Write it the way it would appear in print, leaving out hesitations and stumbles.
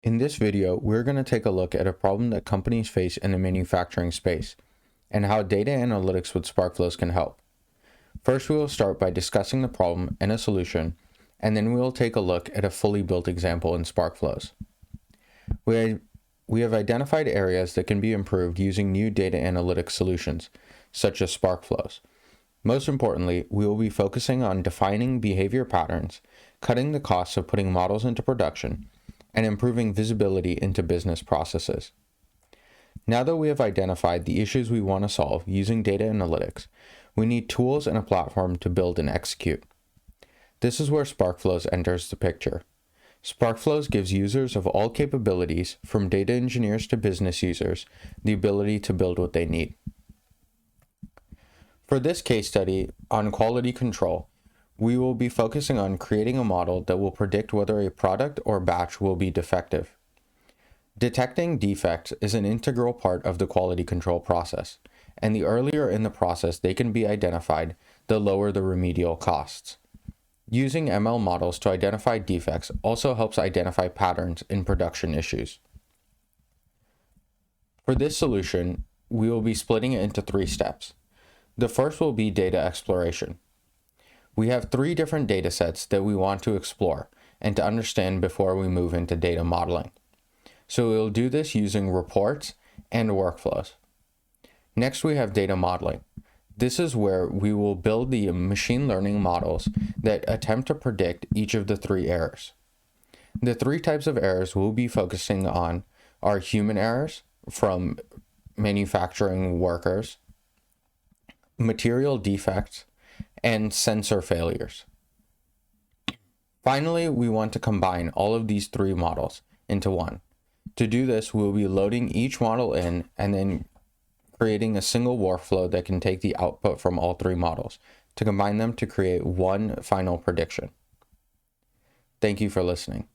In this video, we're going to take a look at a problem that companies face in the manufacturing space and how data analytics with Sparkflows can help. First, we will start by discussing the problem and a solution, and then we will take a look at a fully built example in Sparkflows. We have identified areas that can be improved using new data analytics solutions, such as Sparkflows. Most importantly, we will be focusing on defining behavior patterns, cutting the costs of putting models into production, and improving visibility into business processes. Now that we have identified the issues we want to solve using data analytics, we need tools and a platform to build and execute. This is where Sparkflows enters the picture. Sparkflows gives users of all capabilities, from data engineers to business users, the ability to build what they need. For this case study on quality control, we will be focusing on creating a model that will predict whether a product or batch will be defective. Detecting defects is an integral part of the quality control process, and the earlier in the process they can be identified, the lower the remedial costs. Using ML models to identify defects also helps identify patterns in production issues. For this solution, we will be splitting it into 3 steps. The first will be data exploration. We have 3 different data sets that we want to explore and to understand before we move into data modeling. So we'll do this using reports and workflows. Next, we have data modeling. This is where we will build the machine learning models that attempt to predict each of the 3 errors. The 3 types of errors we'll be focusing on are human errors from manufacturing workers, material defects, and sensor failures. Finally, we want to combine all of these 3 models into one. To do this, we'll be loading each model in and then creating a single workflow that can take the output from all 3 models to combine them to create one final prediction. Thank you for listening.